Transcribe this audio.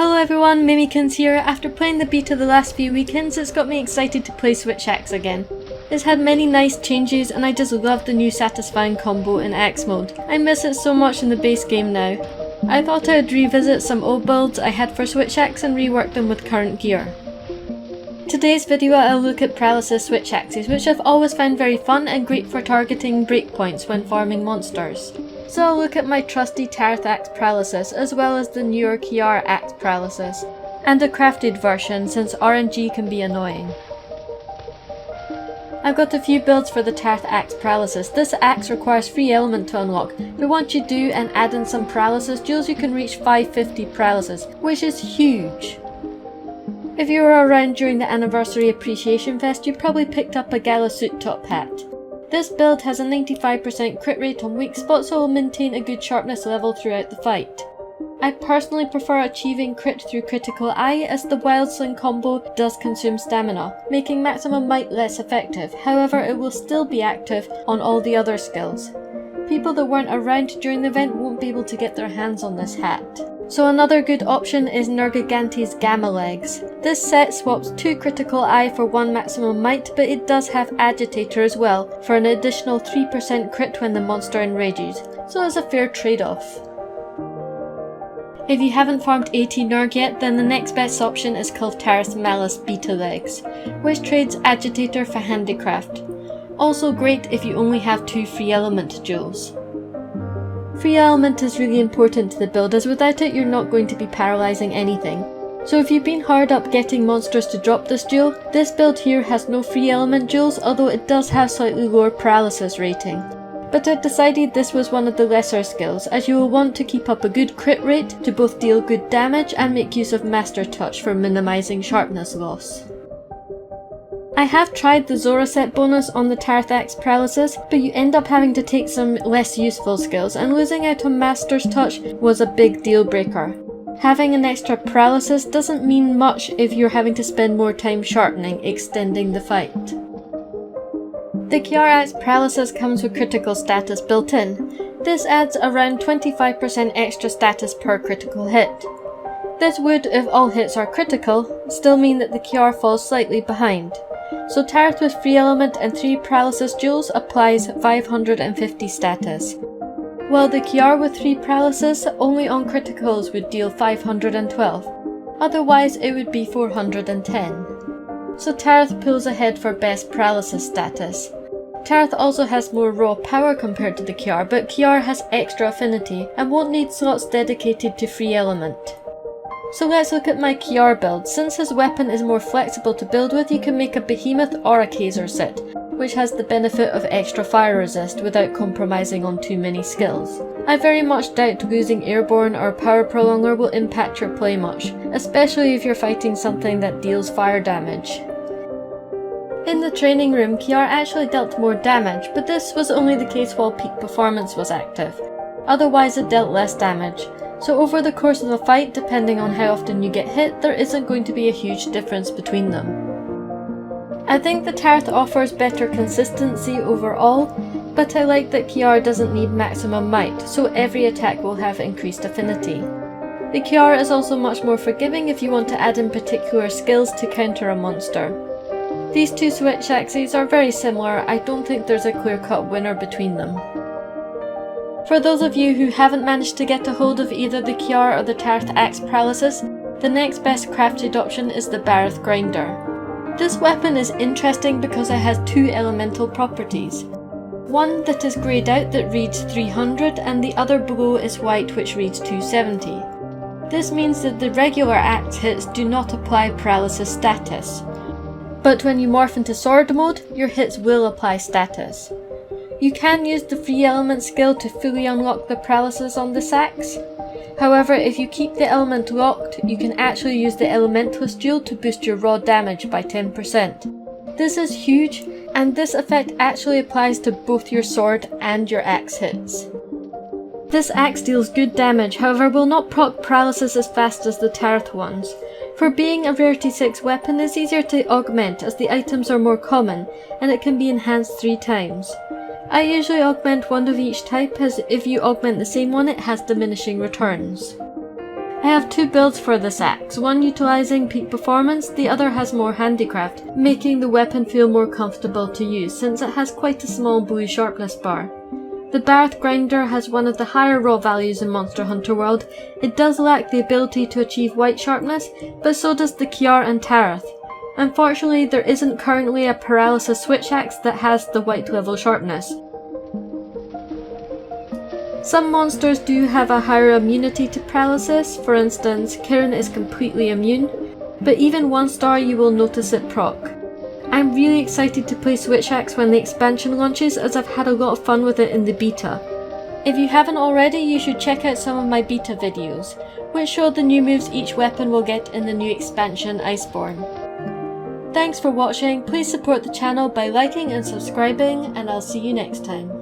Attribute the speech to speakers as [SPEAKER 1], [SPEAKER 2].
[SPEAKER 1] Hello everyone, Mimikins here. After playing the beta the last few weekends, it's got me excited to play Switch Axe again. It's had many nice changes and I just love the new satisfying combo in Axe mode. I miss it so much in the base game now. I thought I would revisit some old builds I had for Switch Axe and rework them with current gear. Today's video I'll look at Paralysis Switch Axes, which I've always found very fun and great for targeting breakpoints when farming monsters. So I'll look at my trusty Taroth Axe Paralysis, as well as the newer Kjarr Axe Paralysis, and a crafted version since RNG can be annoying. I've got a few builds for the Taroth Axe Paralysis. This axe requires free element to unlock, but once you do and add in some paralysis jewels you can reach 550 paralysis, which is huge. If you were around during the Anniversary Appreciation Fest, you probably picked up a gala suit top hat. This build has a 95% crit rate on weak spots, so it will maintain a good sharpness level throughout the fight. I personally prefer achieving crit through critical eye, as the wild sling combo does consume stamina, making maximum might less effective. However, it will still be active on all the other skills. People that weren't around during the event won't be able to get their hands on this hat. So another good option is Nergigante's Gamma Legs. This set swaps 2 critical eye for 1 maximum might, but it does have agitator as well for an additional 3% crit when the monster enrages, so it's a fair trade-off. If you haven't farmed 80 Nerg yet, then the next best option is Kjarr Taroth Malice Beta Legs, which trades agitator for handicraft. Also great if you only have 2 free element jewels. Free element is really important to the build, as without it you're not going to be paralysing anything. So if you've been hard up getting monsters to drop this jewel, this build here has no free element jewels, although it does have slightly lower paralysis rating. But I've decided this was one of the lesser skills, as you will want to keep up a good crit rate to both deal good damage and make use of Master Touch for minimising sharpness loss. I have tried the Zora set bonus on the Taroth Axe Paralysis, but you end up having to take some less useful skills, and losing out on Master's Touch was a big deal breaker. Having an extra paralysis doesn't mean much if you're having to spend more time sharpening, extending the fight. The Kjarr Axe Paralysis comes with critical status built in. This adds around 25% extra status per critical hit. This would, if all hits are critical, still mean that the Kjarr falls slightly behind. So Taroth with free element and 3 paralysis jewels applies 550 status, while the Kjarr with 3 paralysis only on criticals would deal 512, otherwise it would be 410. So Taroth pulls ahead for best paralysis status. Taroth also has more raw power compared to the Kjarr, but Kjarr has extra affinity and won't need slots dedicated to free element. So let's look at my Kjarr build. Since his weapon is more flexible to build with, you can make a behemoth or a Kaiser set, which has the benefit of extra fire resist without compromising on too many skills. I very much doubt losing airborne or power prolonger will impact your play much, especially if you're fighting something that deals fire damage. In the training room, Kjarr actually dealt more damage, but this was only the case while peak performance was active. Otherwise it dealt less damage. So over the course of the fight, depending on how often you get hit, there isn't going to be a huge difference between them. I think the Taroth offers better consistency overall, but I like that Kjarr doesn't need maximum might, so every attack will have increased affinity. The Kjarr is also much more forgiving if you want to add in particular skills to counter a monster. These two Switch Axes are very similar. I don't think there's a clear-cut winner between them. For those of you who haven't managed to get a hold of either the Kjarr or the Taroth Axe Paralysis, the next best crafted option is the Barroth Grinder. This weapon is interesting because it has 2 elemental properties. One that is greyed out that reads 300 and the other below is white which reads 270. This means that the regular axe hits do not apply paralysis status, but when you morph into sword mode, your hits will apply status. You can use the free element skill to fully unlock the paralysis on this axe. However, if you keep the element locked, you can actually use the elementalist jewel to boost your raw damage by 10%. This is huge, and this effect actually applies to both your sword and your axe hits. This axe deals good damage, however will not proc paralysis as fast as the Taroth ones. For being a rarity 6 weapon, it's easier to augment as the items are more common, and it can be enhanced 3 times. I usually augment one of each type, as if you augment the same one it has diminishing returns. I have two builds for this axe, one utilising peak performance, the other has more handicraft, making the weapon feel more comfortable to use since it has quite a small blue sharpness bar. The Barroth grinder has one of the higher raw values in Monster Hunter World. It does lack the ability to achieve white sharpness, but so does the Kjarr and Taroth. Unfortunately, there isn't currently a Paralysis switch axe that has the white level sharpness. Some monsters do have a higher immunity to paralysis, for instance, Kjarr is completely immune, but even 1 star you will notice it proc. I'm really excited to play Switch Axe when the expansion launches as I've had a lot of fun with it in the beta. If you haven't already, you should check out some of my beta videos, which show the new moves each weapon will get in the new expansion Iceborne. Thanks for watching, please support the channel by liking and subscribing, and I'll see you next time.